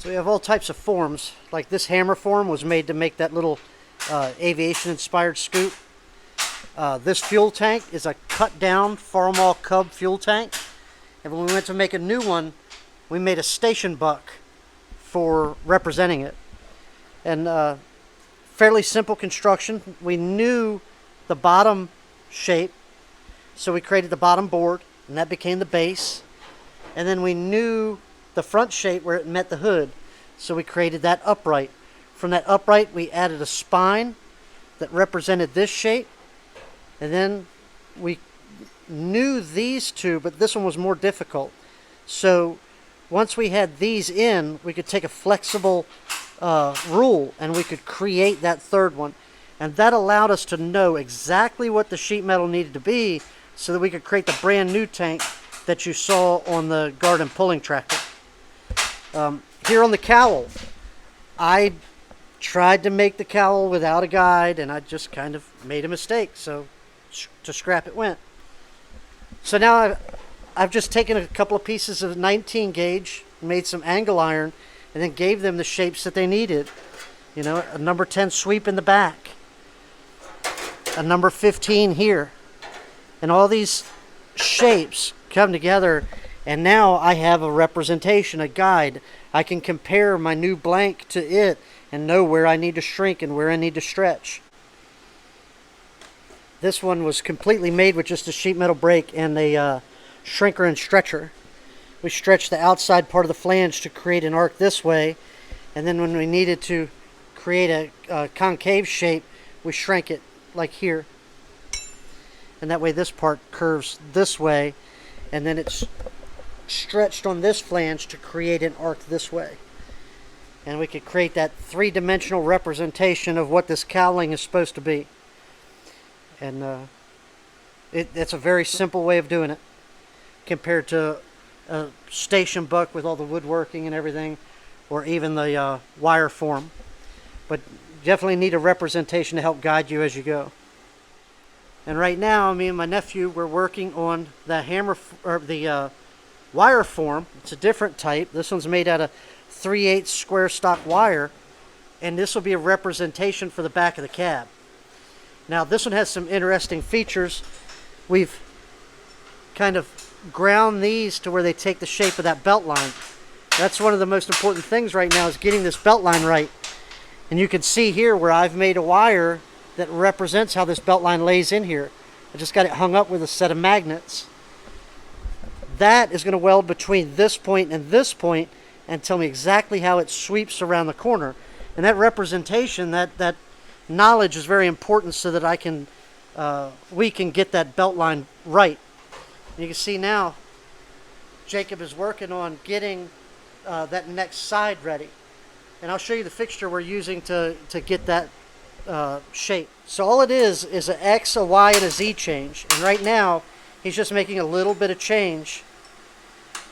So we have all types of forms. Like this hammer form was made to make that little aviation-inspired scoop. This fuel tank is a cut-down Farmall Cub fuel tank. And when we went to make a new one, we made a station buck for representing it. And fairly simple construction. We knew the bottom shape, so we created the bottom board, and that became the base. And then we knew the front shape where it met the hood, so we created that upright. From that upright, we added a spine that represented this shape, and then we knew these two, but this one was more difficult. So once we had these in, we could take a flexible rule and we could create that third one. And that allowed us to know exactly what the sheet metal needed to be so that we could create the brand new tank that you saw on the garden pulling tractor. Here on the cowl, I tried to make the cowl without a guide, and I just kind of made a mistake, so to scrap it went. So now I've just taken a couple of pieces of 19 gauge, made some angle iron, and then gave them the shapes that they needed. You know, a number 10 sweep in the back, a number 15 here, and all these shapes come together, and now I have a representation, a guide. I can compare my new blank to it and know where I need to shrink and where I need to stretch. This one was completely made with just a sheet metal brake and a shrinker and stretcher. We stretched the outside part of the flange to create an arc this way, and then when we needed to create a concave shape, we shrank it like here. And that way this part curves this way, and then it's stretched on this flange to create an arc this way. And we could create that three-dimensional representation of what this cowling is supposed to be. And it's a very simple way of doing it compared to a station buck with all the woodworking and everything, or even the wire form. But definitely need a representation to help guide you as you go. And right now, me and my nephew, we're working on the hammer, or the wire form. It's a different type. This one's made out of 3/8 square stock wire, and this will be a representation for the back of the cab. Now this one has some interesting features. We've kind of ground these to where they take the shape of that belt line. That's one of the most important things right now, is getting this belt line right. And you can see here where I've made a wire that represents how this belt line lays in here. I just got it hung up with a set of magnets. That is going to weld between this point and tell me exactly how it sweeps around the corner. And that representation, that knowledge is very important so that we can get that belt line right. And you can see now Jacob is working on getting that next side ready. And I'll show you the fixture we're using to get that shape. So all it is an X, a Y, and a Z change. And right now he's just making a little bit of change,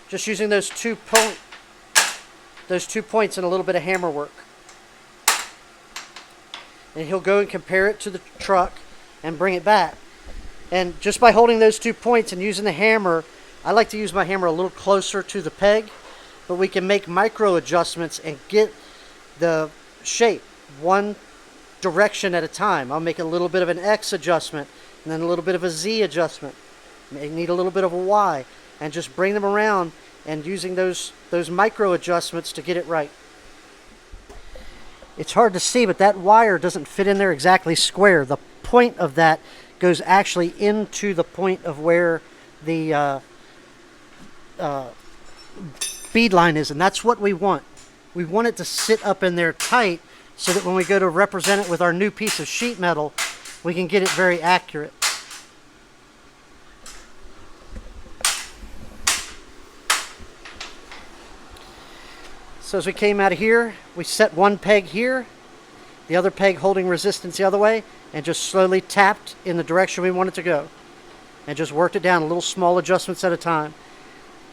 just using those 2 points and a little bit of hammer work. And he'll go and compare it to the truck and bring it back. And just by holding those 2 points and using the hammer, I like to use my hammer a little closer to the peg, but we can make micro adjustments and get the shape one direction at a time. I'll make a little bit of an X adjustment, and then a little bit of a Z adjustment. May need a little bit of a Y, and just bring them around and using those micro adjustments to get it right. It's hard to see, but that wire doesn't fit in there exactly square. The point of that goes actually into the point of where the bead line is, and that's what we want. We want it to sit up in there tight so that when we go to represent it with our new piece of sheet metal, we can get it very accurate. So as we came out of here, we set one peg here, the other peg holding resistance the other way, and just slowly tapped in the direction we want it to go. And just worked it down, little small adjustments at a time.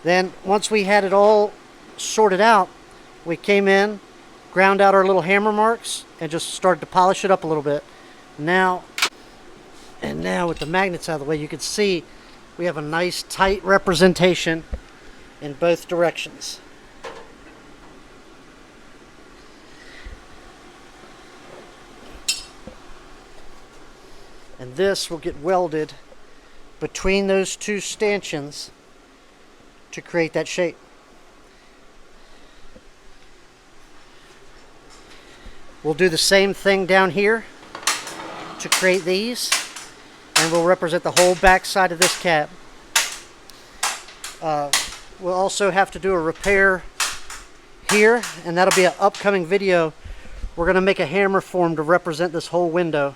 Then once we had it all sorted out, we came in, ground out our little hammer marks, and just started to polish it up a little bit. Now with the magnets out of the way, you can see we have a nice tight representation in both directions. and this will get welded between those two stanchions to create that shape. We'll do the same thing down here to create these, and we'll represent the whole back side of this cab. We'll also have to do a repair here, and that'll be an upcoming video. We're going to make a hammer form to represent this whole window.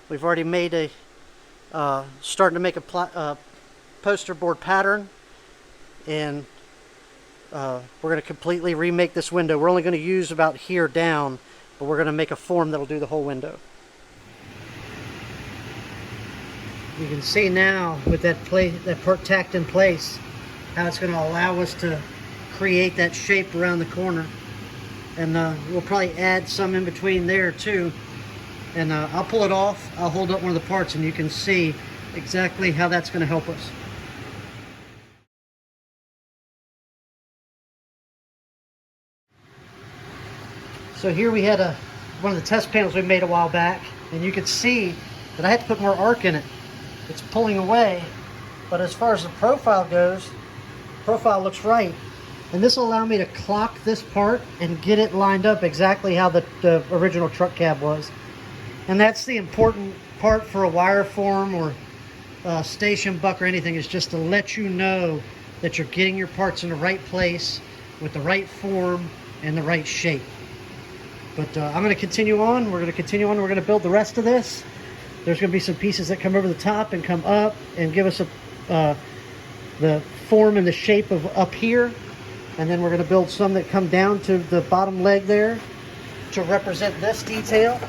We've already made a starting to make a poster board pattern, and we're going to completely remake this window. We're only going to use about here down, but we're going to make a form that'll do the whole window. You can see now with that part tacked in place how it's going to allow us to create that shape around the corner, and we'll probably add some in between there too. And I'll pull it off, I'll hold up one of the parts, and you can see exactly how that's going to help us. So here we had one of the test panels we made a while back, and you could see that I had to put more arc in it. It's pulling away, but as far as the profile goes, profile looks right. And this will allow me to clock this part and get it lined up exactly how the original truck cab was. And that's the important part for a wire form or station buck or anything, is just to let you know that you're getting your parts in the right place with the right form and the right shape. But I'm going to continue on. We're going to continue on. We're going to build the rest of this. There's going to be some pieces that come over the top and come up and give us the form and the shape of up here. And then we're going to build some that come down to the bottom leg there to represent this detail.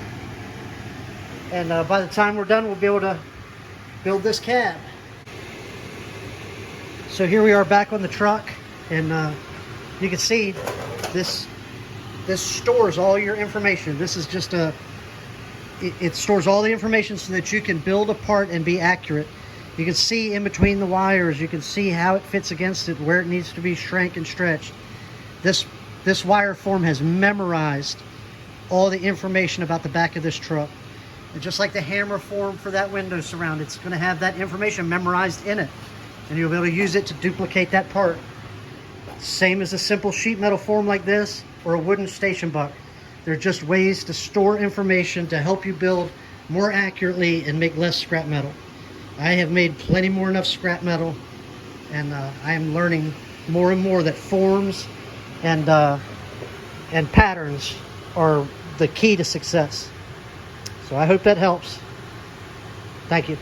And by the time we're done, we'll be able to build this cab. So here we are back on the truck, and you can see this stores all your information. This is just it stores all the information so that you can build a part and be accurate. You can see in between the wires, you can see how it fits against it, where it needs to be shrank and stretched. This wire form has memorized all the information about the back of this truck. And just like the hammer form for that window surround, it's going to have that information memorized in it, and you'll be able to use it to duplicate that part. Same as a simple sheet metal form like this or a wooden station buck. They're just ways to store information to help you build more accurately and make less scrap metal. I have made plenty more enough scrap metal, and I am learning more and more that forms and patterns are the key to success. So I hope that helps. Thank you.